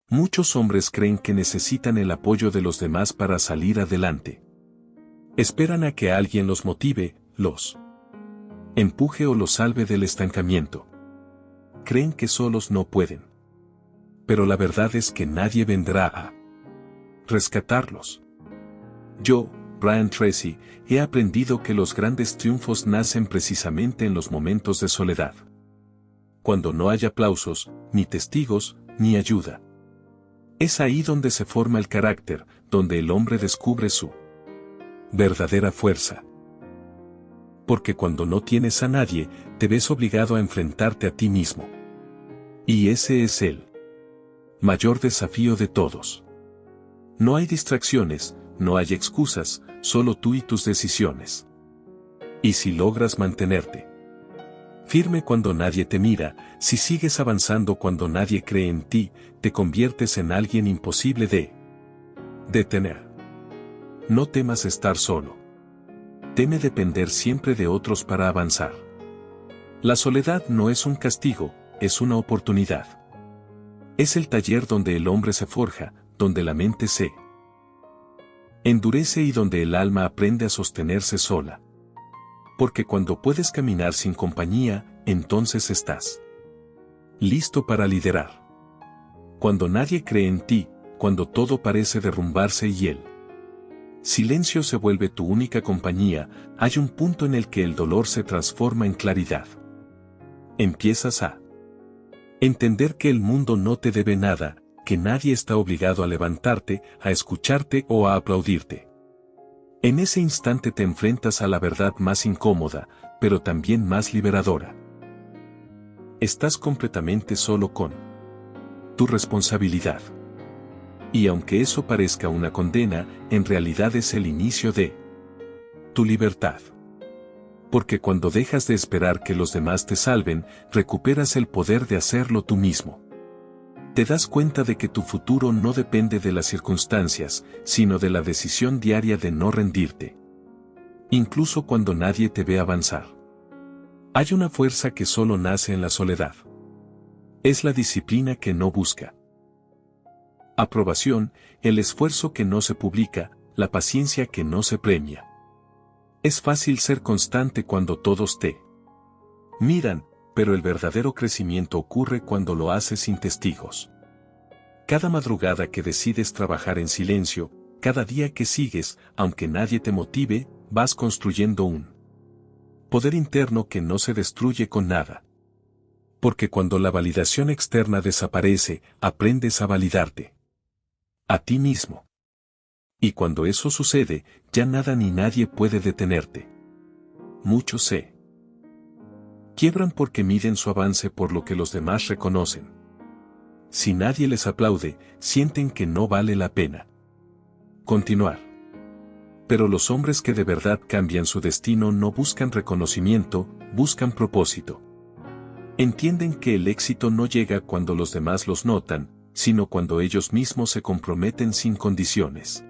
Muchos hombres creen que necesitan el apoyo de los demás para salir adelante. Esperan a que alguien los motive, los empuje o los salve del estancamiento. Creen que solos no pueden. Pero la verdad es que nadie vendrá a rescatarlos. Yo, Brian Tracy, he aprendido que los grandes triunfos nacen precisamente en los momentos de soledad. Cuando no hay aplausos, ni testigos, ni ayuda. Es ahí donde se forma el carácter, donde el hombre descubre su verdadera fuerza. Porque cuando no tienes a nadie, te ves obligado a enfrentarte a ti mismo. Y ese es el mayor desafío de todos. No hay distracciones, no hay excusas, solo tú y tus decisiones. Y si logras mantenerte firme cuando nadie te mira, si sigues avanzando cuando nadie cree en ti, te conviertes en alguien imposible de detener. No temas estar solo. Teme depender siempre de otros para avanzar. La soledad no es un castigo, es una oportunidad. Es el taller donde el hombre se forja, donde la mente se endurece y donde el alma aprende a sostenerse sola. Porque cuando puedes caminar sin compañía, entonces estás listo para liderar. Cuando nadie cree en ti, cuando todo parece derrumbarse y el silencio se vuelve tu única compañía, hay un punto en el que el dolor se transforma en claridad. Empiezas a entender que el mundo no te debe nada, que nadie está obligado a levantarte, a escucharte o a aplaudirte. En ese instante te enfrentas a la verdad más incómoda, pero también más liberadora. Estás completamente solo con tu responsabilidad. Y aunque eso parezca una condena, en realidad es el inicio de tu libertad. Porque cuando dejas de esperar que los demás te salven, recuperas el poder de hacerlo tú mismo. Te das cuenta de que tu futuro no depende de las circunstancias, sino de la decisión diaria de no rendirte. Incluso cuando nadie te ve avanzar. Hay una fuerza que solo nace en la soledad. Es la disciplina que no busca aprobación, el esfuerzo que no se publica, la paciencia que no se premia. Es fácil ser constante cuando todos te miran, pero el verdadero crecimiento ocurre cuando lo haces sin testigos. Cada madrugada que decides trabajar en silencio, cada día que sigues, aunque nadie te motive, vas construyendo un poder interno que no se destruye con nada. Porque cuando la validación externa desaparece, aprendes a validarte a ti mismo. Y cuando eso sucede, ya nada ni nadie puede detenerte. Muchos se quiebran porque miden su avance por lo que los demás reconocen. Si nadie les aplaude, sienten que no vale la pena continuar. Pero los hombres que de verdad cambian su destino no buscan reconocimiento, buscan propósito. Entienden que el éxito no llega cuando los demás los notan, sino cuando ellos mismos se comprometen sin condiciones.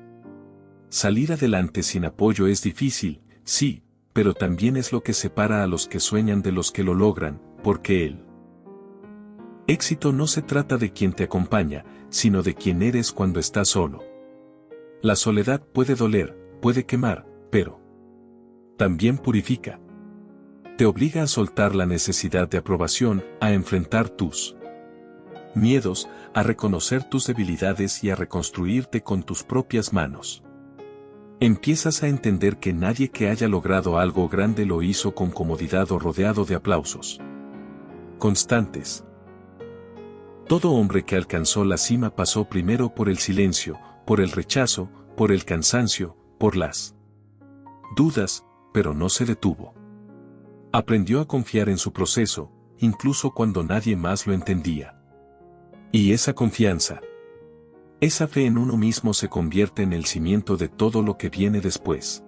Salir adelante sin apoyo es difícil, sí, pero también es lo que separa a los que sueñan de los que lo logran, porque el éxito no se trata de quien te acompaña, sino de quién eres cuando estás solo. La soledad puede doler, puede quemar, pero también purifica. Te obliga a soltar la necesidad de aprobación, a enfrentar tus miedos, a reconocer tus debilidades y a reconstruirte con tus propias manos. Empiezas a entender que nadie que haya logrado algo grande lo hizo con comodidad o rodeado de aplausos constantes. Todo hombre que alcanzó la cima pasó primero por el silencio, por el rechazo, por el cansancio, por las dudas, pero no se detuvo. Aprendió a confiar en su proceso, incluso cuando nadie más lo entendía. Y esa confianza, esa fe en uno mismo se convierte en el cimiento de todo lo que viene después.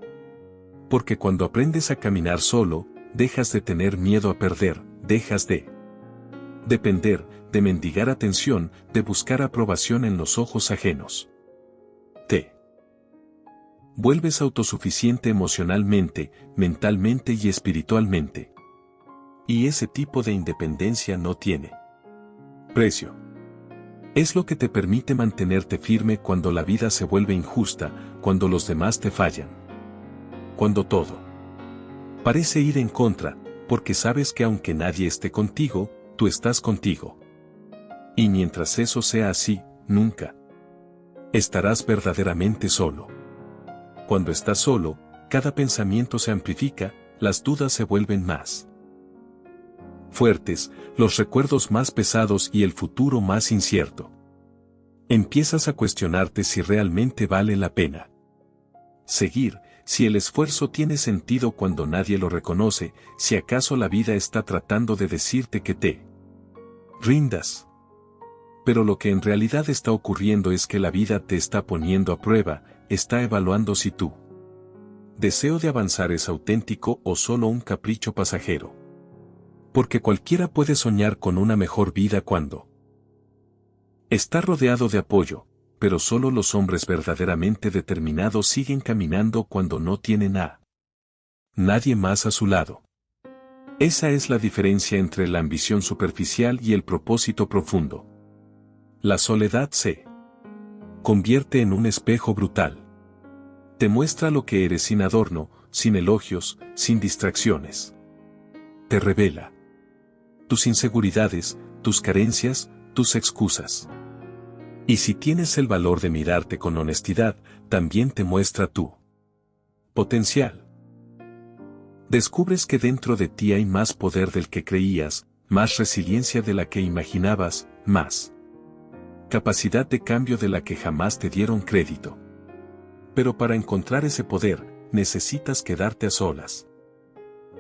Porque cuando aprendes a caminar solo, dejas de tener miedo a perder, dejas de depender, de mendigar atención, de buscar aprobación en los ojos ajenos. Te vuelves autosuficiente emocionalmente, mentalmente y espiritualmente. Y ese tipo de independencia no tiene precio. Es lo que te permite mantenerte firme cuando la vida se vuelve injusta, cuando los demás te fallan. Cuando todo parece ir en contra, porque sabes que aunque nadie esté contigo, tú estás contigo. Y mientras eso sea así, nunca estarás verdaderamente solo. Cuando estás solo, cada pensamiento se amplifica, las dudas se vuelven más fuertes, los recuerdos más pesados y el futuro más incierto. Empiezas a cuestionarte si realmente vale la pena seguir, si el esfuerzo tiene sentido cuando nadie lo reconoce, si acaso la vida está tratando de decirte que te rindas. Pero lo que en realidad está ocurriendo es que la vida te está poniendo a prueba, está evaluando si tu deseo de avanzar es auténtico o solo un capricho pasajero. Porque cualquiera puede soñar con una mejor vida cuando está rodeado de apoyo, pero solo los hombres verdaderamente determinados siguen caminando cuando no tienen a nadie más a su lado. Esa es la diferencia entre la ambición superficial y el propósito profundo. La soledad se convierte en un espejo brutal. Te muestra lo que eres sin adorno, sin elogios, sin distracciones. Te revela tus inseguridades, tus carencias, tus excusas. Y si tienes el valor de mirarte con honestidad, también te muestra tu potencial. Descubres que dentro de ti hay más poder del que creías, más resiliencia de la que imaginabas, más capacidad de cambio de la que jamás te dieron crédito. Pero para encontrar ese poder, necesitas quedarte a solas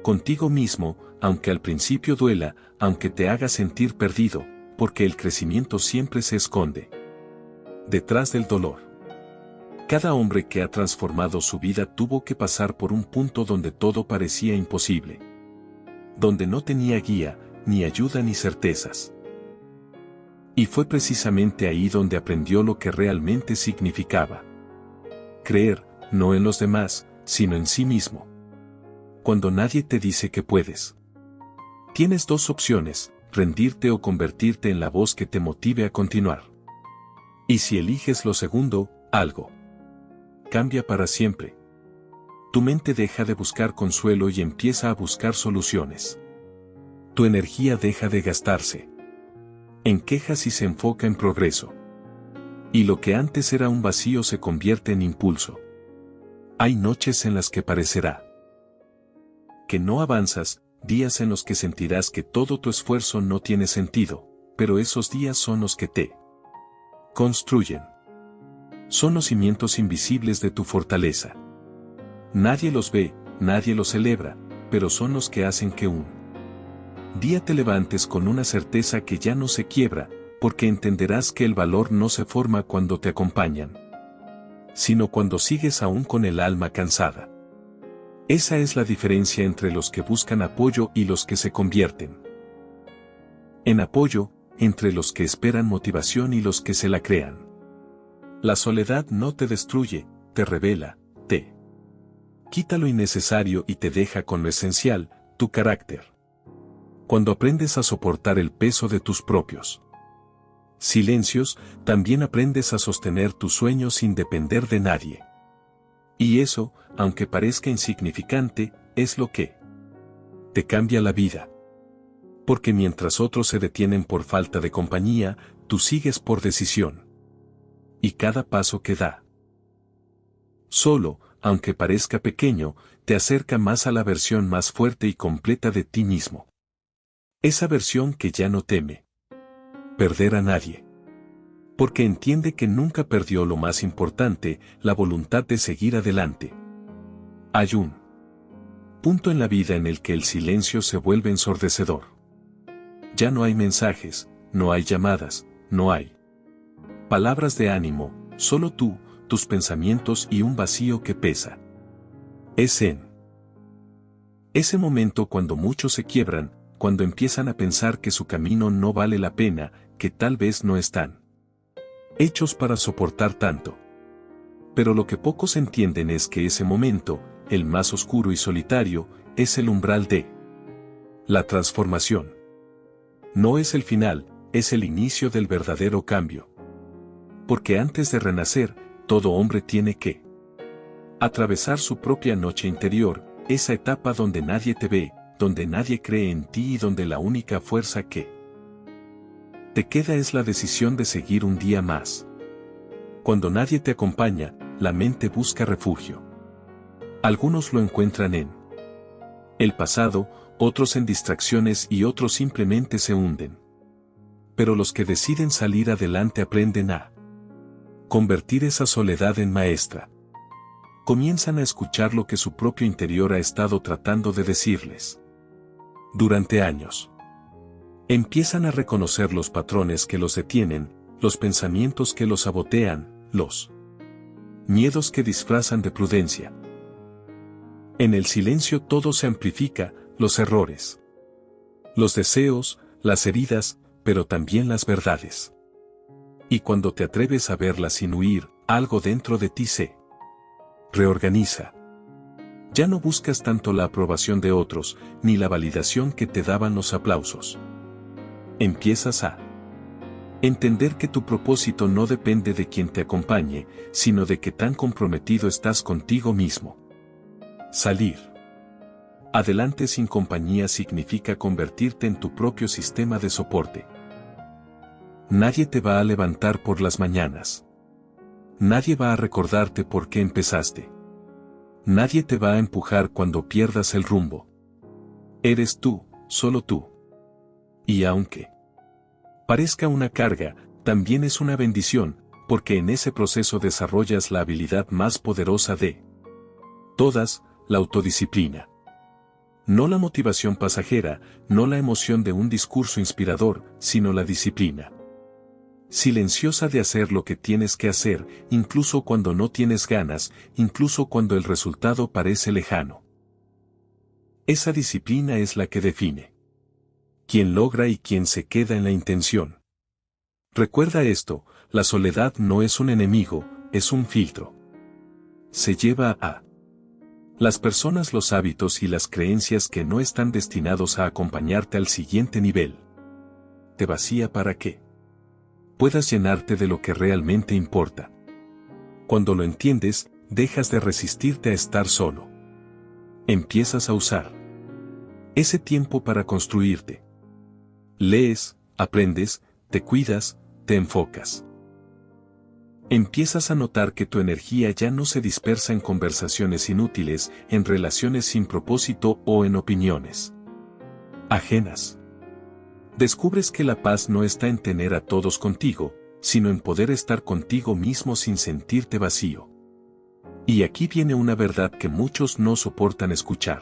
contigo mismo, aunque al principio duela, aunque te haga sentir perdido, porque el crecimiento siempre se esconde detrás del dolor. Cada hombre que ha transformado su vida tuvo que pasar por un punto donde todo parecía imposible. Donde no tenía guía, ni ayuda ni certezas. Y fue precisamente ahí donde aprendió lo que realmente significaba creer, no en los demás, sino en sí mismo. Cuando nadie te dice que puedes. Tienes dos opciones, rendirte o convertirte en la voz que te motive a continuar. Y si eliges lo segundo, algo cambia para siempre. Tu mente deja de buscar consuelo y empieza a buscar soluciones. Tu energía deja de gastarse en quejas y se enfoca en progreso. Y lo que antes era un vacío se convierte en impulso. Hay noches en las que parecerá que no avanzas, días en los que sentirás que todo tu esfuerzo no tiene sentido, pero esos días son los que te construyen. Son los cimientos invisibles de tu fortaleza. Nadie los ve, nadie los celebra, pero son los que hacen que un día te levantes con una certeza que ya no se quiebra, porque entenderás que el valor no se forma cuando te acompañan, sino cuando sigues aún con el alma cansada. Esa es la diferencia entre los que buscan apoyo y los que se convierten en apoyo, entre los que esperan motivación y los que se la crean. La soledad no te destruye, te revela, te quita lo innecesario y te deja con lo esencial, tu carácter. Cuando aprendes a soportar el peso de tus propios silencios, también aprendes a sostener tus sueños sin depender de nadie. Y eso, aunque parezca insignificante, es lo que te cambia la vida. Porque mientras otros se detienen por falta de compañía, tú sigues por decisión. Y cada paso que da solo, aunque parezca pequeño, te acerca más a la versión más fuerte y completa de ti mismo. Esa versión que ya no teme perder a nadie. Porque entiende que nunca perdió lo más importante, la voluntad de seguir adelante. Hay un punto en la vida en el que el silencio se vuelve ensordecedor. Ya no hay mensajes, no hay llamadas, no hay palabras de ánimo, solo tú, tus pensamientos y un vacío que pesa. Es en ese momento cuando muchos se quiebran, cuando empiezan a pensar que su camino no vale la pena, que tal vez no están hechos para soportar tanto. Pero lo que pocos entienden es que ese momento, el más oscuro y solitario, es el umbral de la transformación. No es el final, es el inicio del verdadero cambio. Porque antes de renacer, todo hombre tiene que atravesar su propia noche interior, esa etapa donde nadie te ve, donde nadie cree en ti y donde la única fuerza que te queda es la decisión de seguir un día más. Cuando nadie te acompaña, la mente busca refugio. Algunos lo encuentran en el pasado, otros en distracciones y otros simplemente se hunden. Pero los que deciden salir adelante aprenden a convertir esa soledad en maestra. Comienzan a escuchar lo que su propio interior ha estado tratando de decirles durante años. Empiezan a reconocer los patrones que los detienen, los pensamientos que los sabotean, los miedos que disfrazan de prudencia. En el silencio todo se amplifica, los errores, los deseos, las heridas, pero también las verdades. Y cuando te atreves a verlas sin huir, algo dentro de ti se reorganiza. Ya no buscas tanto la aprobación de otros, ni la validación que te daban los aplausos. Empiezas a entender que tu propósito no depende de quien te acompañe, sino de qué tan comprometido estás contigo mismo. Salir adelante sin compañía significa convertirte en tu propio sistema de soporte. Nadie te va a levantar por las mañanas. Nadie va a recordarte por qué empezaste. Nadie te va a empujar cuando pierdas el rumbo. Eres tú, solo tú. Y aunque parezca una carga, también es una bendición, porque en ese proceso desarrollas la habilidad más poderosa de todas, la autodisciplina. No la motivación pasajera, no la emoción de un discurso inspirador, sino la disciplina silenciosa de hacer lo que tienes que hacer, incluso cuando no tienes ganas, incluso cuando el resultado parece lejano. Esa disciplina es la que define quién logra y quién se queda en la intención. Recuerda esto, la soledad no es un enemigo, es un filtro. Se lleva a las personas, los hábitos y las creencias que no están destinados a acompañarte al siguiente nivel. Te vacía para que puedas llenarte de lo que realmente importa. Cuando lo entiendes, dejas de resistirte a estar solo. Empiezas a usar ese tiempo para construirte. Lees, aprendes, te cuidas, te enfocas. Empiezas a notar que tu energía ya no se dispersa en conversaciones inútiles, en relaciones sin propósito o en opiniones ajenas. Descubres que la paz no está en tener a todos contigo, sino en poder estar contigo mismo sin sentirte vacío. Y aquí viene una verdad que muchos no soportan escuchar.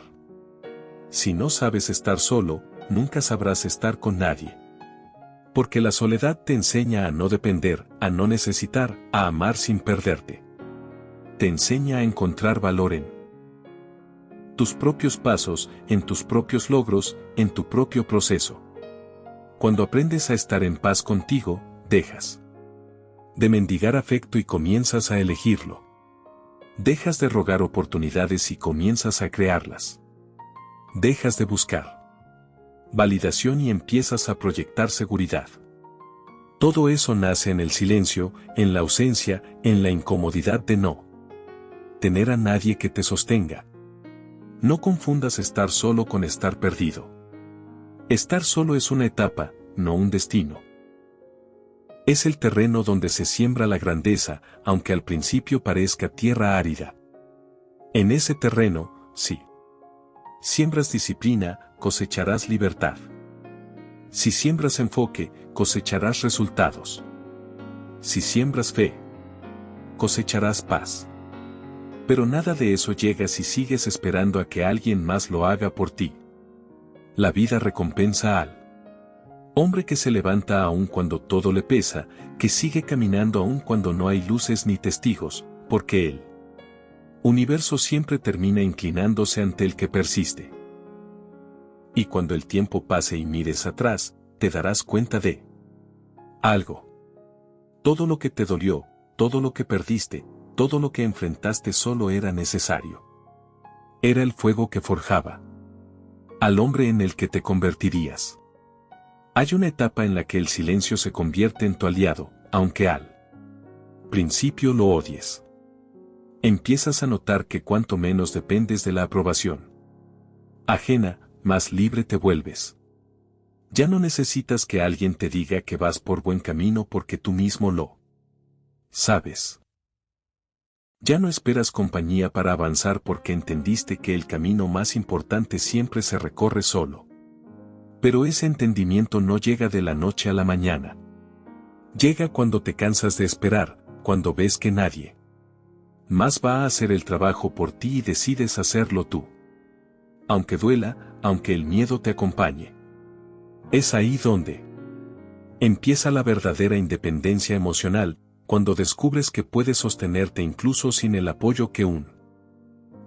Si no sabes estar solo, nunca sabrás estar con nadie. Porque la soledad te enseña a no depender, a no necesitar, a amar sin perderte. Te enseña a encontrar valor en tus propios pasos, en tus propios logros, en tu propio proceso. Cuando aprendes a estar en paz contigo, dejas de mendigar afecto y comienzas a elegirlo. Dejas de rogar oportunidades y comienzas a crearlas. Dejas de buscar validación y empiezas a proyectar seguridad. Todo eso nace en el silencio, en la ausencia, en la incomodidad de no tener a nadie que te sostenga. No confundas estar solo con estar perdido. Estar solo es una etapa, no un destino. Es el terreno donde se siembra la grandeza, aunque al principio parezca tierra árida. En ese terreno, si siembras disciplina, cosecharás libertad. Si siembras enfoque, cosecharás resultados. Si siembras fe, cosecharás paz. Pero nada de eso llega si sigues esperando a que alguien más lo haga por ti. La vida recompensa al hombre que se levanta aun cuando todo le pesa, que sigue caminando aun cuando no hay luces ni testigos, porque el universo siempre termina inclinándose ante el que persiste. Y cuando el tiempo pase y mires atrás, te darás cuenta de algo. Todo lo que te dolió, todo lo que perdiste, todo lo que enfrentaste solo era necesario. Era el fuego que forjaba al hombre en el que te convertirías. Hay una etapa en la que el silencio se convierte en tu aliado, aunque al principio lo odies. Empiezas a notar que cuanto menos dependes de la aprobación ajena, más libre te vuelves. Ya no necesitas que alguien te diga que vas por buen camino porque tú mismo lo sabes. Ya no esperas compañía para avanzar porque entendiste que el camino más importante siempre se recorre solo. Pero ese entendimiento no llega de la noche a la mañana. Llega cuando te cansas de esperar, cuando ves que nadie más va a hacer el trabajo por ti y decides hacerlo tú. Aunque duela, aunque el miedo te acompañe. Es ahí donde empieza la verdadera independencia emocional, cuando descubres que puedes sostenerte incluso sin el apoyo que un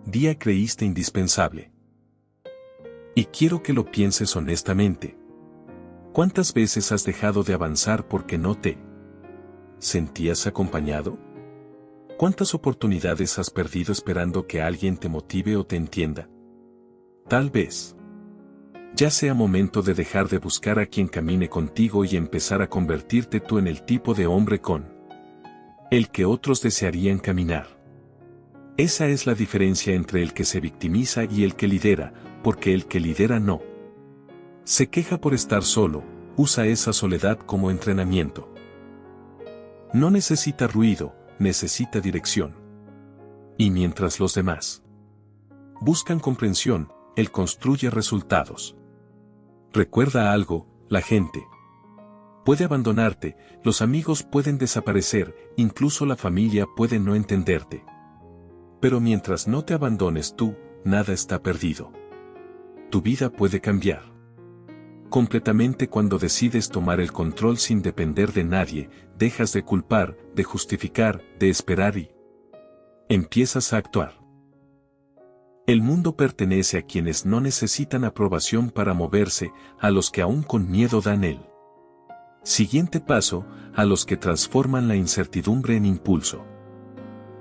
día creíste indispensable. Y quiero que lo pienses honestamente. ¿Cuántas veces has dejado de avanzar porque no te sentías acompañado? ¿Cuántas oportunidades has perdido esperando que alguien te motive o te entienda? Tal vez ya sea momento de dejar de buscar a quien camine contigo y empezar a convertirte tú en el tipo de hombre con el que otros desearían caminar. Esa es la diferencia entre el que se victimiza y el que lidera, porque el que lidera no se queja por estar solo, usa esa soledad como entrenamiento. No necesita ruido, necesita dirección. Y mientras los demás buscan comprensión, él construye resultados. Recuerda algo, la gente puede abandonarte, los amigos pueden desaparecer, incluso la familia puede no entenderte. Pero mientras no te abandones tú, nada está perdido. Tu vida puede cambiar completamente cuando decides tomar el control sin depender de nadie, dejas de culpar, de justificar, de esperar y empiezas a actuar. El mundo pertenece a quienes no necesitan aprobación para moverse, a los que aún con miedo dan el siguiente paso, a los que transforman la incertidumbre en impulso.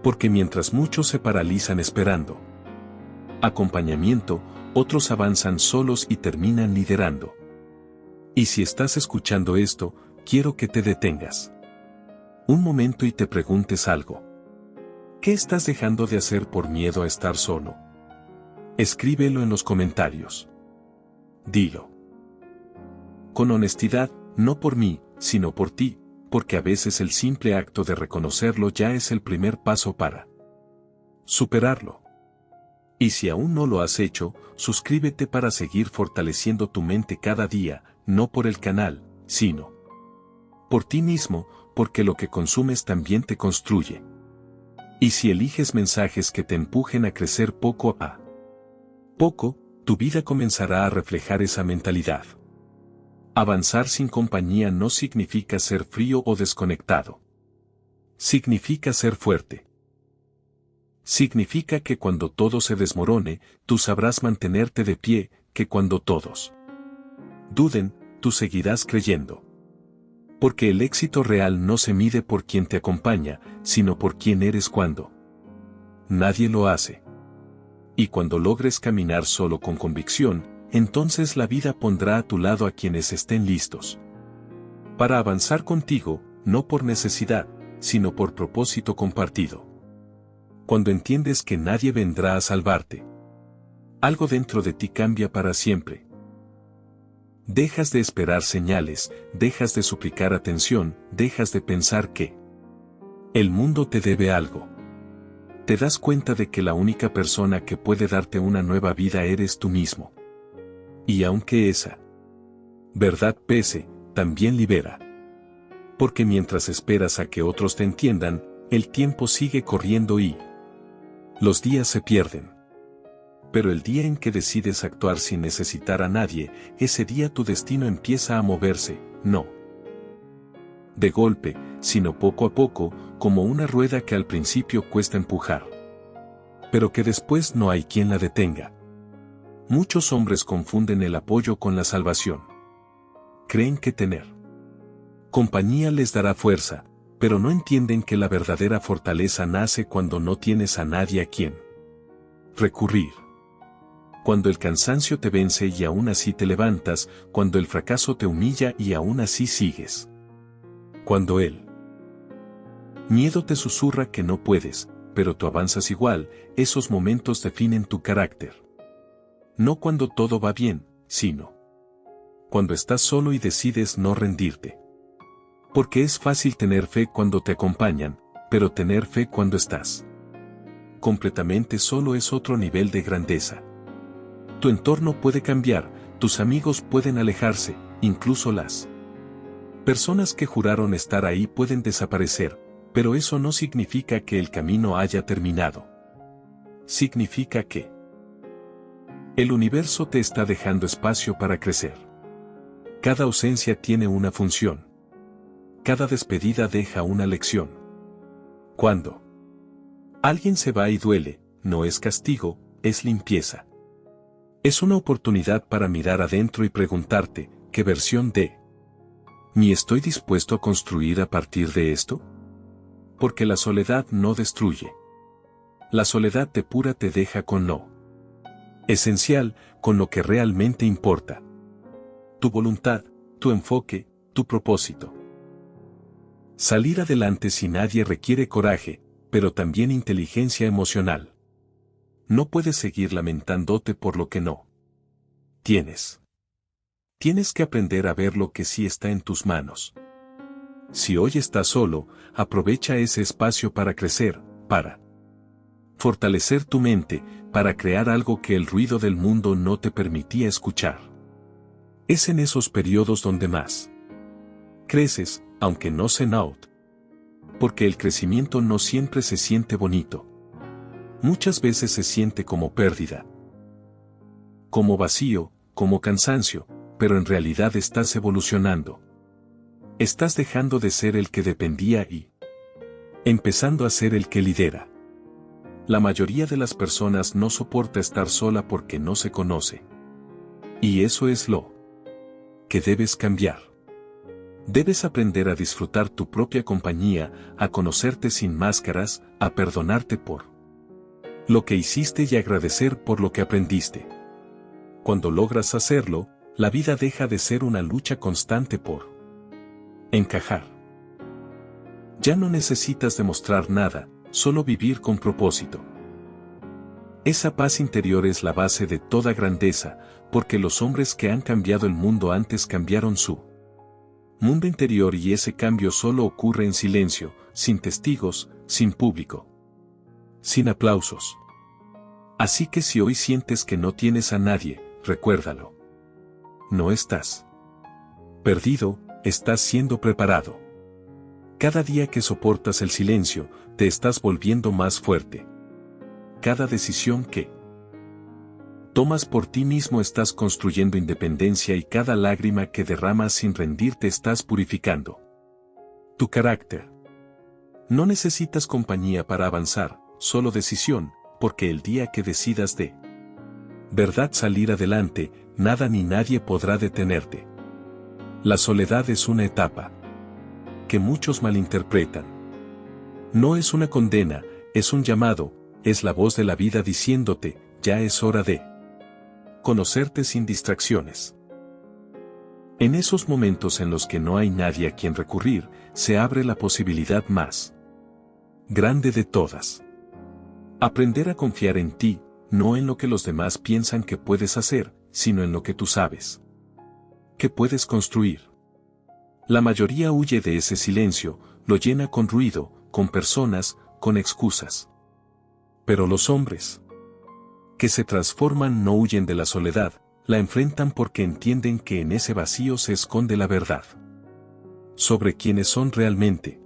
Porque mientras muchos se paralizan esperando acompañamiento, otros avanzan solos y terminan liderando. Y si estás escuchando esto, quiero que te detengas un momento y te preguntes algo. ¿Qué estás dejando de hacer por miedo a estar solo? Escríbelo en los comentarios. Dilo con honestidad, no por mí, sino por ti, porque a veces el simple acto de reconocerlo ya es el primer paso para superarlo. Y si aún no lo has hecho, suscríbete para seguir fortaleciendo tu mente cada día, no por el canal, sino por ti mismo, porque lo que consumes también te construye. Y si eliges mensajes que te empujen a crecer poco a poco, tu vida comenzará a reflejar esa mentalidad. Avanzar sin compañía no significa ser frío o desconectado. Significa ser fuerte. Significa que cuando todo se desmorone, tú sabrás mantenerte de pie, que cuando todos duden, tú seguirás creyendo. Porque el éxito real no se mide por quien te acompaña, sino por quién eres cuando nadie lo hace. Y cuando logres caminar solo con convicción, entonces la vida pondrá a tu lado a quienes estén listos para avanzar contigo, no por necesidad, sino por propósito compartido. Cuando entiendes que nadie vendrá a salvarte, algo dentro de ti cambia para siempre. Dejas de esperar señales, dejas de suplicar atención, dejas de pensar que el mundo te debe algo. Te das cuenta de que la única persona que puede darte una nueva vida eres tú mismo. Y aunque esa verdad pese, también libera. Porque mientras esperas a que otros te entiendan, el tiempo sigue corriendo y los días se pierden. Pero el día en que decides actuar sin necesitar a nadie, ese día tu destino empieza a moverse, no de golpe, sino poco a poco, como una rueda que al principio cuesta empujar, pero que después no hay quien la detenga. Muchos hombres confunden el apoyo con la salvación. Creen que tener compañía les dará fuerza, pero no entienden que la verdadera fortaleza nace cuando no tienes a nadie a quien recurrir. Cuando el cansancio te vence y aún así te levantas, cuando el fracaso te humilla y aún así sigues. Cuando el Miedo te susurra que no puedes, pero tú avanzas igual. Esos momentos definen tu carácter. No cuando todo va bien, sino cuando estás solo y decides no rendirte. Porque es fácil tener fe cuando te acompañan, pero tener fe cuando estás completamente solo es otro nivel de grandeza. Tu entorno puede cambiar, tus amigos pueden alejarse, incluso las personas que juraron estar ahí pueden desaparecer, pero eso no significa que el camino haya terminado. Significa que el universo te está dejando espacio para crecer. Cada ausencia tiene una función. Cada despedida deja una lección. Cuando alguien se va y duele, no es castigo, es limpieza. Es una oportunidad para mirar adentro y preguntarte, ¿qué versión de mí estoy dispuesto a construir a partir de esto? Porque la soledad no destruye. La soledad depura, te deja con lo esencial, con lo que realmente importa. Tu voluntad, tu enfoque, tu propósito. Salir adelante sin nadie requiere coraje, pero también inteligencia emocional. No puedes seguir lamentándote por lo que no tienes. Tienes que aprender a ver lo que sí está en tus manos. Si hoy estás solo, aprovecha ese espacio para crecer, para fortalecer tu mente, para crear algo que el ruido del mundo no te permitía escuchar. Es en esos periodos donde más creces, aunque no se note. Porque el crecimiento no siempre se siente bonito. Muchas veces se siente como pérdida, como vacío, como cansancio, pero en realidad estás evolucionando. Estás dejando de ser el que dependía y empezando a ser el que lidera. La mayoría de las personas no soporta estar sola porque no se conoce. Y eso es lo que debes cambiar. Debes aprender a disfrutar tu propia compañía, a conocerte sin máscaras, a perdonarte por lo que hiciste y agradecer por lo que aprendiste. Cuando logras hacerlo, la vida deja de ser una lucha constante por encajar. Ya no necesitas demostrar nada, solo vivir con propósito. Esa paz interior es la base de toda grandeza, porque los hombres que han cambiado el mundo antes cambiaron su mundo interior y ese cambio solo ocurre en silencio, sin testigos, sin público, sin aplausos. Así que si hoy sientes que no tienes a nadie, recuérdalo. No estás perdido, estás siendo preparado. Cada día que soportas el silencio, te estás volviendo más fuerte. Cada decisión que tomas por ti mismo estás construyendo independencia y cada lágrima que derramas sin rendirte estás purificando tu carácter. No necesitas compañía para avanzar, solo decisión, porque el día que decidas de verdad salir adelante, nada ni nadie podrá detenerte. La soledad es una etapa que muchos malinterpretan. No es una condena, es un llamado, es la voz de la vida diciéndote, ya es hora de conocerte sin distracciones. En esos momentos en los que no hay nadie a quien recurrir, se abre la posibilidad más grande de todas. Aprender a confiar en ti, no en lo que los demás piensan que puedes hacer, sino en lo que tú sabes que puedes construir. La mayoría huye de ese silencio, lo llena con ruido, con personas, con excusas. Pero los hombres que se transforman no huyen de la soledad, la enfrentan porque entienden que en ese vacío se esconde la verdad sobre quiénes son realmente.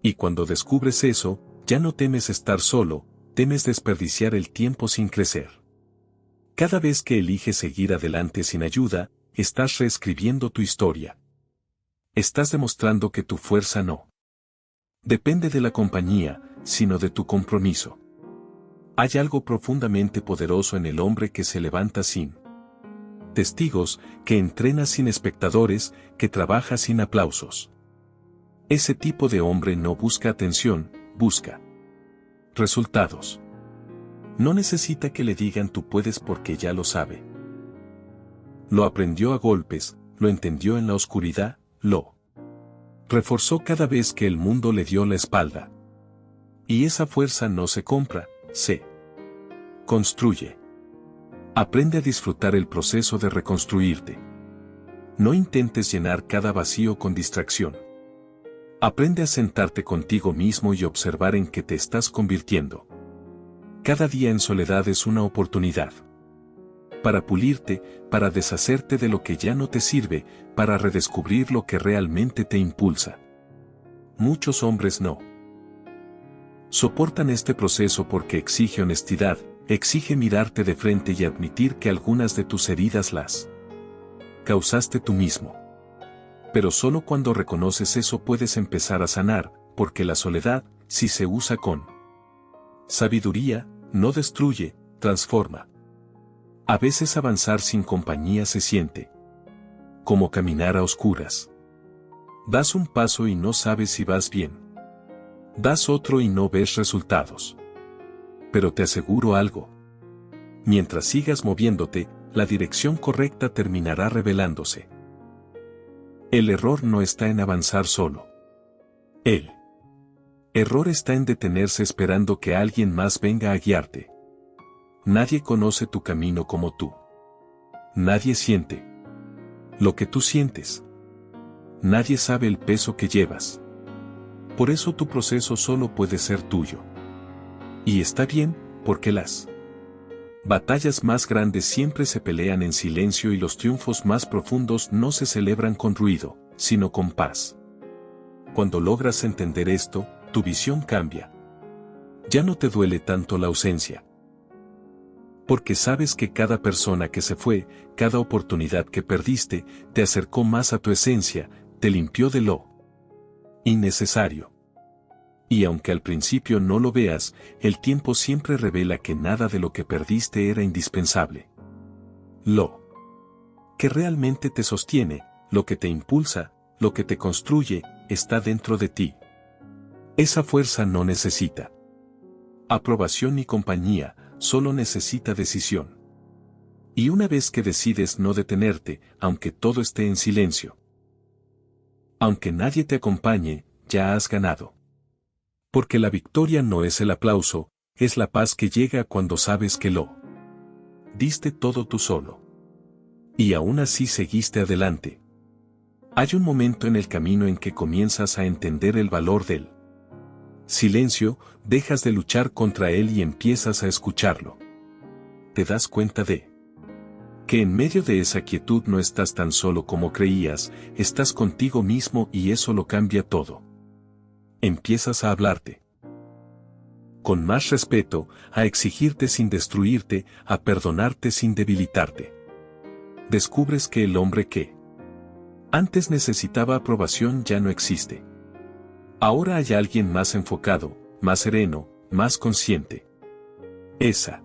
Y cuando descubres eso, ya no temes estar solo, temes desperdiciar el tiempo sin crecer. Cada vez que eliges seguir adelante sin ayuda, estás reescribiendo tu historia. Estás demostrando que tu fuerza no depende de la compañía, sino de tu compromiso. Hay algo profundamente poderoso en el hombre que se levanta sin testigos, que entrena sin espectadores, que trabaja sin aplausos. Ese tipo de hombre no busca atención, busca resultados. No necesita que le digan tú puedes porque ya lo sabe. Lo aprendió a golpes, lo entendió en la oscuridad, lo Reforzó cada vez que el mundo le dio la espalda. Y esa fuerza no se compra, se construye. Aprende a disfrutar el proceso de reconstruirte. No intentes llenar cada vacío con distracción. Aprende a sentarte contigo mismo y observar en qué te estás convirtiendo. Cada día en soledad es una oportunidad. Para pulirte, para deshacerte de lo que ya no te sirve, para redescubrir lo que realmente te impulsa. Muchos hombres no soportan este proceso porque exige honestidad, exige mirarte de frente y admitir que algunas de tus heridas las causaste tú mismo. Pero solo cuando reconoces eso puedes empezar a sanar, porque la soledad, si se usa con sabiduría, no destruye, transforma. A veces avanzar sin compañía se siente como caminar a oscuras. Das un paso y no sabes si vas bien. Das otro y no ves resultados. Pero te aseguro algo. Mientras sigas moviéndote, la dirección correcta terminará revelándose. El error no está en avanzar solo. El error está en detenerse esperando que alguien más venga a guiarte. Nadie conoce tu camino como tú. Nadie siente lo que tú sientes. Nadie sabe el peso que llevas. Por eso tu proceso solo puede ser tuyo. Y está bien, porque las batallas más grandes siempre se pelean en silencio y los triunfos más profundos no se celebran con ruido, sino con paz. Cuando logras entender esto, tu visión cambia. Ya no te duele tanto la ausencia. Porque sabes que cada persona que se fue, cada oportunidad que perdiste, te acercó más a tu esencia, te limpió de lo innecesario. Y aunque al principio no lo veas, el tiempo siempre revela que nada de lo que perdiste era indispensable. Lo que realmente te sostiene, lo que te impulsa, lo que te construye, está dentro de ti. Esa fuerza no necesita aprobación ni compañía, solo necesita decisión. Y una vez que decides no detenerte, aunque todo esté en silencio, aunque nadie te acompañe, ya has ganado. Porque la victoria no es el aplauso, es la paz que llega cuando sabes que lo diste todo tú solo. Y aún así seguiste adelante. Hay un momento en el camino en que comienzas a entender el valor del silencio, dejas de luchar contra él y empiezas a escucharlo. Te das cuenta de que en medio de esa quietud no estás tan solo como creías, estás contigo mismo y eso lo cambia todo. Empiezas a hablarte con más respeto, a exigirte sin destruirte, a perdonarte sin debilitarte. Descubres que el hombre que antes necesitaba aprobación ya no existe. Ahora hay alguien más enfocado, más sereno, más consciente. Esa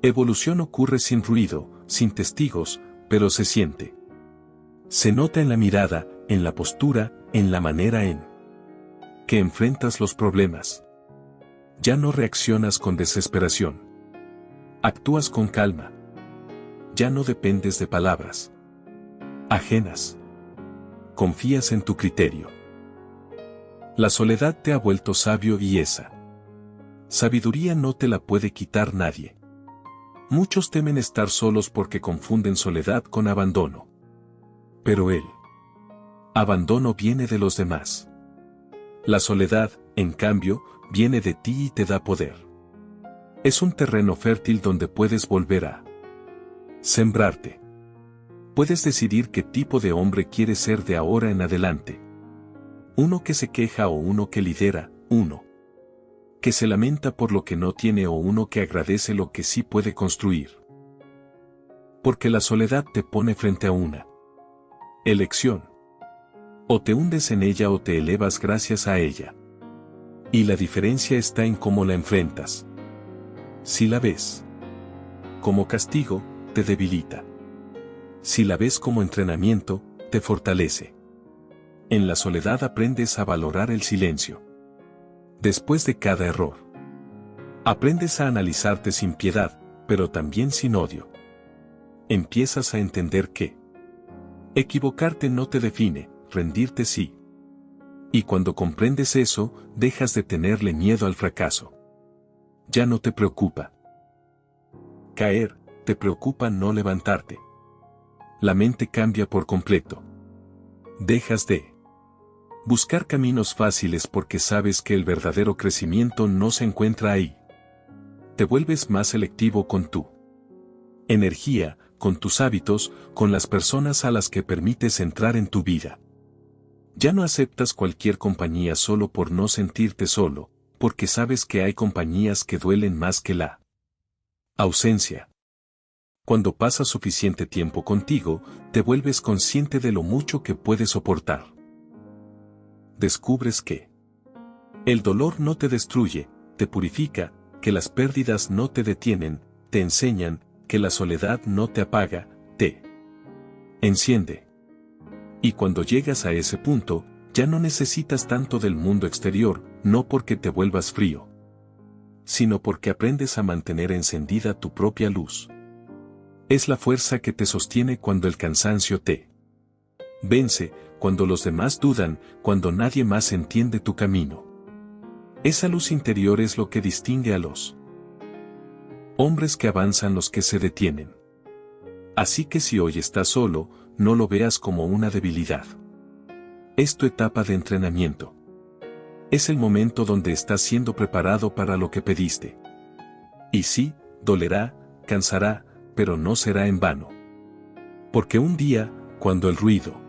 evolución ocurre sin ruido, sin testigos, pero se siente. Se nota en la mirada, en la postura, en la manera en que enfrentas los problemas. Ya no reaccionas con desesperación. Actúas con calma. Ya no dependes de palabras ajenas. Confías en tu criterio. La soledad te ha vuelto sabio y esa sabiduría no te la puede quitar nadie. Muchos temen estar solos porque confunden soledad con abandono. Pero el abandono viene de los demás. La soledad, en cambio, viene de ti y te da poder. Es un terreno fértil donde puedes volver a sembrarte. Puedes decidir qué tipo de hombre quieres ser de ahora en adelante. Uno que se queja o uno que lidera, uno que se lamenta por lo que no tiene o uno que agradece lo que sí puede construir. Porque la soledad te pone frente a una elección. O te hundes en ella o te elevas gracias a ella. Y la diferencia está en cómo la enfrentas. Si la ves como castigo, te debilita. Si la ves como entrenamiento, te fortalece. En la soledad aprendes a valorar el silencio. Después de cada error, aprendes a analizarte sin piedad, pero también sin odio. Empiezas a entender que equivocarte no te define, rendirte sí. Y cuando comprendes eso, dejas de tenerle miedo al fracaso. Ya no te preocupa caer, te preocupa no levantarte. La mente cambia por completo. Dejas de buscar caminos fáciles porque sabes que el verdadero crecimiento no se encuentra ahí. Te vuelves más selectivo con tu energía, con tus hábitos, con las personas a las que permites entrar en tu vida. Ya no aceptas cualquier compañía solo por no sentirte solo, porque sabes que hay compañías que duelen más que la ausencia. Cuando pasas suficiente tiempo contigo, te vuelves consciente de lo mucho que puedes soportar. Descubres que el dolor no te destruye, te purifica, que las pérdidas no te detienen, te enseñan, que la soledad no te apaga, te enciende. Y cuando llegas a ese punto, ya no necesitas tanto del mundo exterior, no porque te vuelvas frío, sino porque aprendes a mantener encendida tu propia luz. Es la fuerza que te sostiene cuando el cansancio te vence, cuando los demás dudan, cuando nadie más entiende tu camino. Esa luz interior es lo que distingue a los hombres que avanzan los que se detienen. Así que si hoy estás solo, no lo veas como una debilidad. Es tu etapa de entrenamiento. Es el momento donde estás siendo preparado para lo que pediste. Y sí, dolerá, cansará, pero no será en vano. Porque un día, cuando el ruido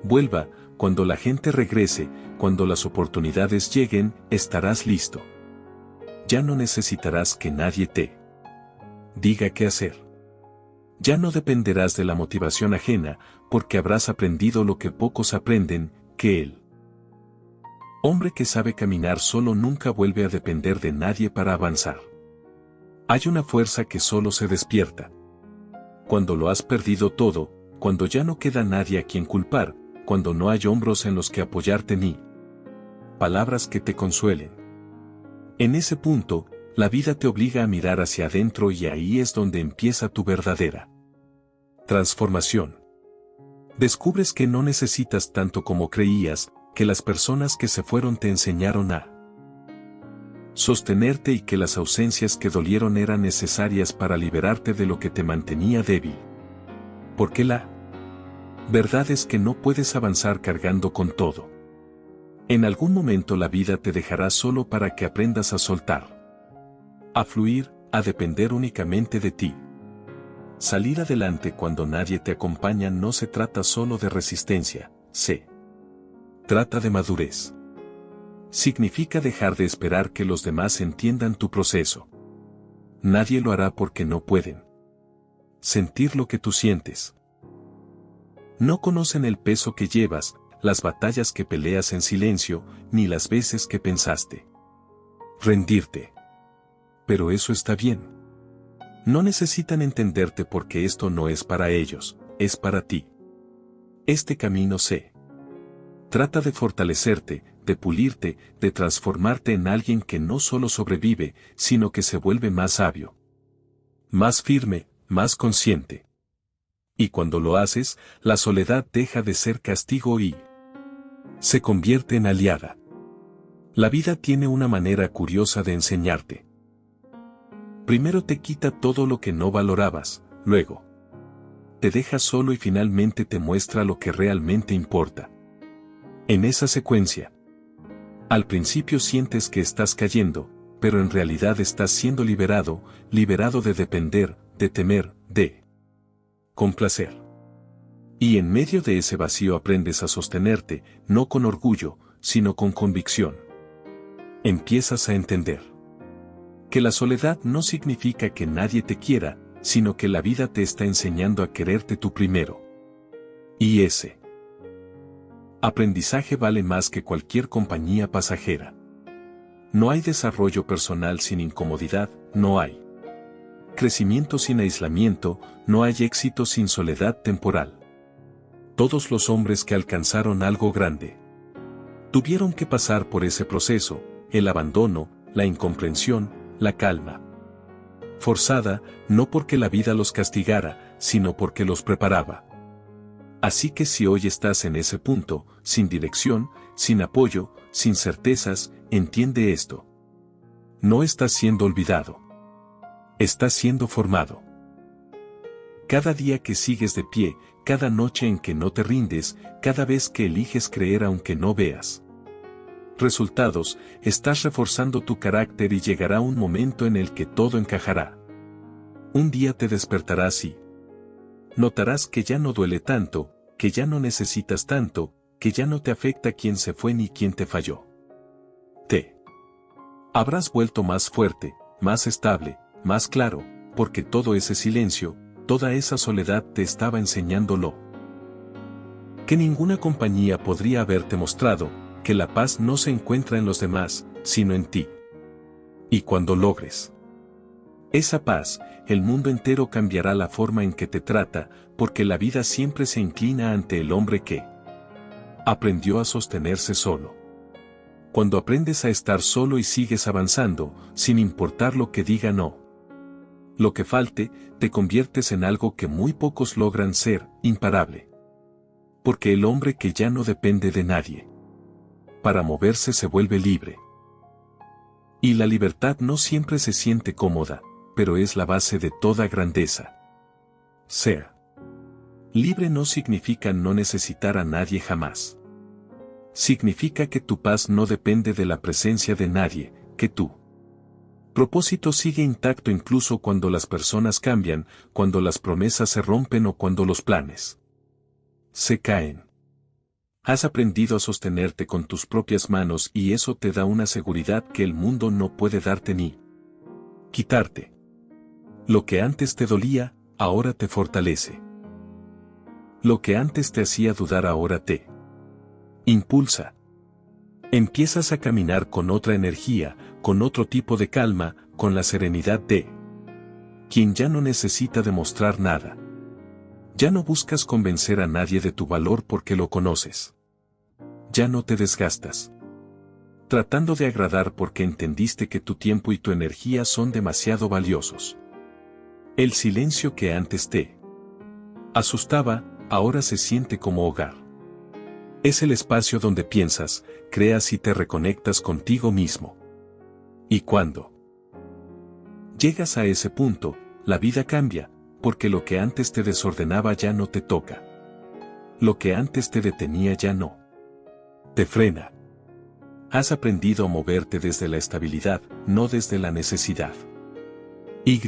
vuelva, cuando la gente regrese, cuando las oportunidades lleguen, estarás listo. Ya no necesitarás que nadie te diga qué hacer. Ya no dependerás de la motivación ajena, porque habrás aprendido lo que pocos aprenden, que el hombre que sabe caminar solo nunca vuelve a depender de nadie para avanzar. Hay una fuerza que solo se despierta cuando lo has perdido todo, cuando ya no queda nadie a quien culpar, cuando no hay hombros en los que apoyarte ni palabras que te consuelen. En ese punto, la vida te obliga a mirar hacia adentro y ahí es donde empieza tu verdadera transformación. Descubres que no necesitas tanto como creías, que las personas que se fueron te enseñaron a sostenerte y que las ausencias que dolieron eran necesarias para liberarte de lo que te mantenía débil. Porque la verdad es que no puedes avanzar cargando con todo. En algún momento la vida te dejará solo para que aprendas a soltar, a fluir, a depender únicamente de ti. Salir adelante cuando nadie te acompaña no se trata solo de resistencia, se trata de madurez. Significa dejar de esperar que los demás entiendan tu proceso. Nadie lo hará porque no pueden sentir lo que tú sientes. No conocen el peso que llevas, las batallas que peleas en silencio, ni las veces que pensaste rendirte. Pero eso está bien. No necesitan entenderte porque esto no es para ellos, es para ti. Este camino se trata de fortalecerte, de pulirte, de transformarte en alguien que no solo sobrevive, sino que se vuelve más sabio, más firme, más consciente. Y cuando lo haces, la soledad deja de ser castigo y se convierte en aliada. La vida tiene una manera curiosa de enseñarte. Primero te quita todo lo que no valorabas, luego te deja solo y finalmente te muestra lo que realmente importa. En esa secuencia, al principio sientes que estás cayendo, pero en realidad estás siendo liberado, liberado de depender, de temer, de complacer. Y en medio de ese vacío aprendes a sostenerte, no con orgullo, sino con convicción. Empiezas a entender que la soledad no significa que nadie te quiera, sino que la vida te está enseñando a quererte tú primero. Y ese aprendizaje vale más que cualquier compañía pasajera. No hay desarrollo personal sin incomodidad, no hay crecimiento sin aislamiento, no hay éxito sin soledad temporal. Todos los hombres que alcanzaron algo grande tuvieron que pasar por ese proceso, el abandono, la incomprensión, la calma forzada, no porque la vida los castigara, sino porque los preparaba. Así que si hoy estás en ese punto, sin dirección, sin apoyo, sin certezas, entiende esto. No estás siendo olvidado. Estás siendo formado. Cada día que sigues de pie, cada noche en que no te rindes, cada vez que eliges creer aunque no veas resultados, estás reforzando tu carácter y llegará un momento en el que todo encajará. Un día te despertarás y notarás que ya no duele tanto, que ya no necesitas tanto, que ya no te afecta quién se fue ni quién te falló. Te habrás vuelto más fuerte, más estable, más claro, porque todo ese silencio, toda esa soledad te estaba enseñándolo. Que ninguna compañía podría haberte mostrado, que la paz no se encuentra en los demás, sino en ti. Y cuando logres esa paz, el mundo entero cambiará la forma en que te trata, porque la vida siempre se inclina ante el hombre que aprendió a sostenerse solo. Cuando aprendes a estar solo y sigues avanzando, sin importar lo que diga no, lo que falte, te conviertes en algo que muy pocos logran ser, imparable. Porque el hombre que ya no depende de nadie, para moverse se vuelve libre. Y la libertad no siempre se siente cómoda, pero es la base de toda grandeza. Ser libre no significa no necesitar a nadie jamás. Significa que tu paz no depende de la presencia de nadie, que tu propósito sigue intacto incluso cuando las personas cambian, cuando las promesas se rompen o cuando los planes se caen. Has aprendido a sostenerte con tus propias manos y eso te da una seguridad que el mundo no puede darte ni quitarte. Lo que antes te dolía, ahora te fortalece. Lo que antes te hacía dudar ahora te impulsa. Empiezas a caminar con otra energía, con otro tipo de calma, con la serenidad de quien ya no necesita demostrar nada. Ya no buscas convencer a nadie de tu valor porque lo conoces. Ya no te desgastas tratando de agradar porque entendiste que tu tiempo y tu energía son demasiado valiosos. El silencio que antes te asustaba, ahora se siente como hogar. Es el espacio donde piensas, creas y te reconectas contigo mismo. Y cuando llegas a ese punto, la vida cambia, porque lo que antes te desordenaba ya no te toca. Lo que antes te detenía ya no te frena. Has aprendido a moverte desde la estabilidad, no desde la necesidad. Y.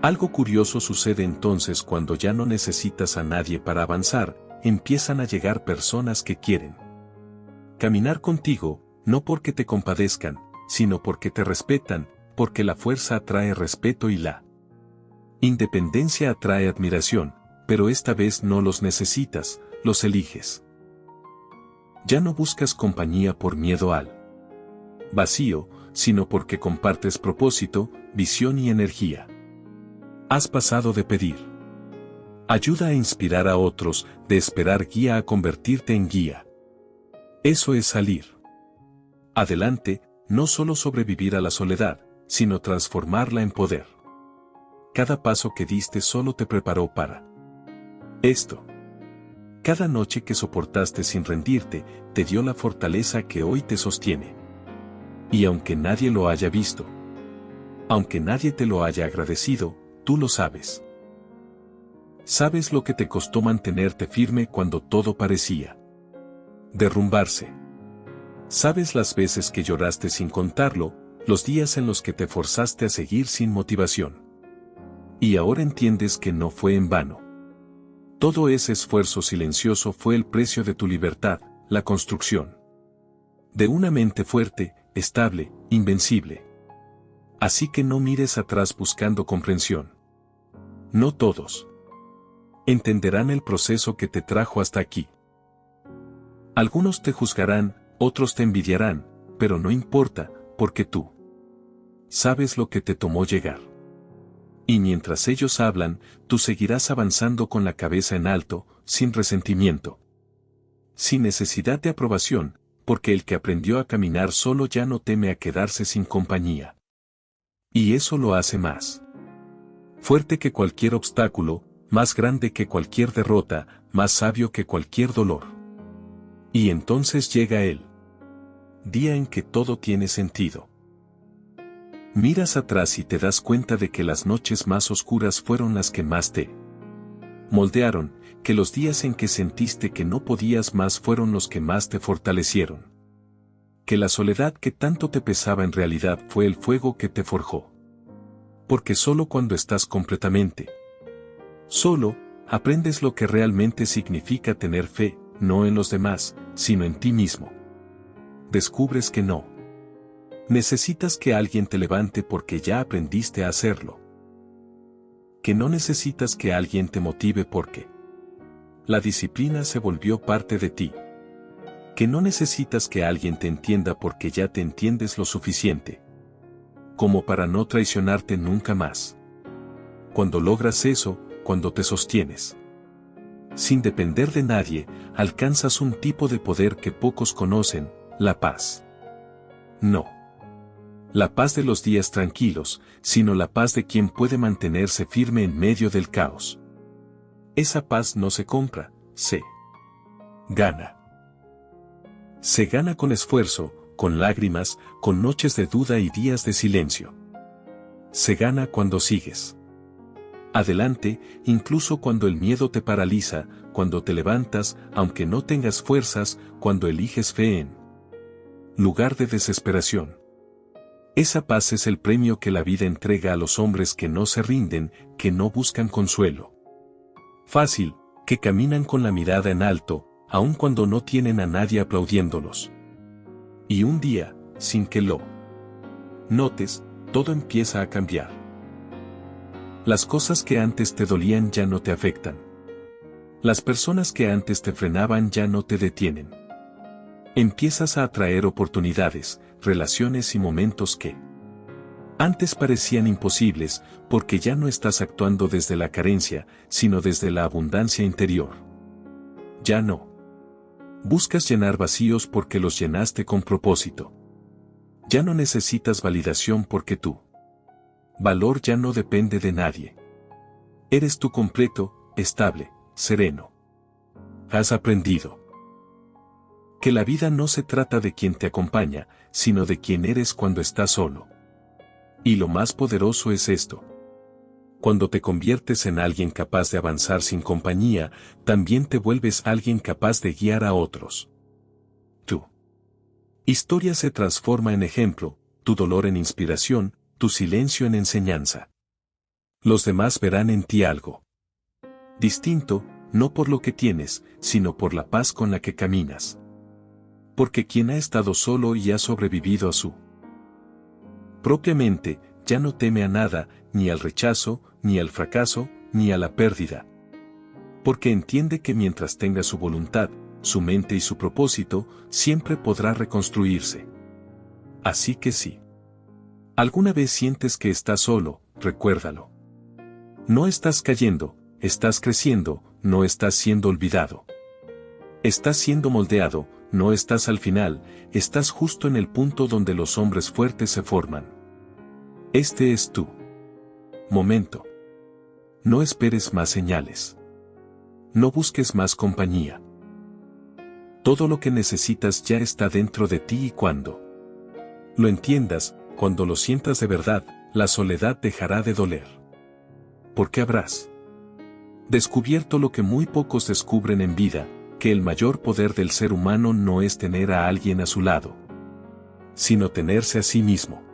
Algo curioso sucede entonces cuando ya no necesitas a nadie para avanzar, empiezan a llegar personas que quieren caminar contigo, no porque te compadezcan, sino porque te respetan, porque la fuerza atrae respeto y la independencia atrae admiración, pero esta vez no los necesitas, los eliges. Ya no buscas compañía por miedo al vacío, sino porque compartes propósito, visión y energía. Has pasado de pedir ayuda a inspirar a otros, de esperar guía a convertirte en guía. Eso es salir adelante, no solo sobrevivir a la soledad, sino transformarla en poder. Cada paso que diste solo te preparó para esto. Cada noche que soportaste sin rendirte, te dio la fortaleza que hoy te sostiene. Y aunque nadie lo haya visto, aunque nadie te lo haya agradecido, tú lo sabes. Sabes lo que te costó mantenerte firme cuando todo parecía derrumbarse. Sabes las veces que lloraste sin contarlo, los días en los que te forzaste a seguir sin motivación. Y ahora entiendes que no fue en vano. Todo ese esfuerzo silencioso fue el precio de tu libertad, la construcción de una mente fuerte, estable, invencible. Así que no mires atrás buscando comprensión. No todos entenderán el proceso que te trajo hasta aquí. Algunos te juzgarán, otros te envidiarán, pero no importa, porque tú sabes lo que te tomó llegar. Y mientras ellos hablan, tú seguirás avanzando con la cabeza en alto, sin resentimiento. Sin necesidad de aprobación, porque el que aprendió a caminar solo ya no teme a quedarse sin compañía. Y eso lo hace más fuerte que cualquier obstáculo, más grande que cualquier derrota, más sabio que cualquier dolor. Y entonces llega el día en que todo tiene sentido. Miras atrás y te das cuenta de que las noches más oscuras fueron las que más te moldearon, que los días en que sentiste que no podías más fueron los que más te fortalecieron. Que la soledad que tanto te pesaba en realidad fue el fuego que te forjó. Porque solo cuando estás completamente solo, aprendes lo que realmente significa tener fe, no en los demás, sino en ti mismo. Descubres que no necesitas que alguien te levante porque ya aprendiste a hacerlo. Que no necesitas que alguien te motive porque la disciplina se volvió parte de ti. Que no necesitas que alguien te entienda porque ya te entiendes lo suficiente como para no traicionarte nunca más. Cuando logras eso, cuando te sostienes sin depender de nadie, alcanzas un tipo de poder que pocos conocen, la paz. No la paz de los días tranquilos, sino la paz de quien puede mantenerse firme en medio del caos. Esa paz no se compra, se gana. Se gana con esfuerzo, con lágrimas, con noches de duda y días de silencio. Se gana cuando sigues adelante, incluso cuando el miedo te paraliza, cuando te levantas, aunque no tengas fuerzas, cuando eliges fe en lugar de desesperación. Esa paz es el premio que la vida entrega a los hombres que no se rinden, que no buscan consuelo fácil, que caminan con la mirada en alto, aun cuando no tienen a nadie aplaudiéndolos. Y un día, sin que lo notes, todo empieza a cambiar. Las cosas que antes te dolían ya no te afectan. Las personas que antes te frenaban ya no te detienen. Empiezas a atraer oportunidades, relaciones y momentos que antes parecían imposibles, porque ya no estás actuando desde la carencia, sino desde la abundancia interior. Ya no buscas llenar vacíos porque los llenaste con propósito. Ya no necesitas validación porque tu valor ya no depende de nadie. Eres tú completo, estable, sereno. Has aprendido que la vida no se trata de quien te acompaña, sino de quien eres cuando estás solo. Y lo más poderoso es esto. Cuando te conviertes en alguien capaz de avanzar sin compañía, también te vuelves alguien capaz de guiar a otros. Tu historia se transforma en ejemplo, tu dolor en inspiración, tu silencio en enseñanza. Los demás verán en ti algo distinto, no por lo que tienes, sino por la paz con la que caminas. Porque quien ha estado solo y ha sobrevivido a su propia mente, ya no teme a nada, ni al rechazo, ni al fracaso, ni a la pérdida. Porque entiende que mientras tenga su voluntad, su mente y su propósito, siempre podrá reconstruirse. Así que sí. ¿Alguna vez sientes que estás solo? Recuérdalo. No estás cayendo, estás creciendo, no estás siendo olvidado. Estás siendo moldeado, no estás al final, estás justo en el punto donde los hombres fuertes se forman. Este es tu momento. No esperes más señales. No busques más compañía. Todo lo que necesitas ya está dentro de ti y cuando lo entiendas, cuando lo sientas de verdad, la soledad dejará de doler. Porque habrás descubierto lo que muy pocos descubren en vida, que el mayor poder del ser humano no es tener a alguien a su lado, sino tenerse a sí mismo.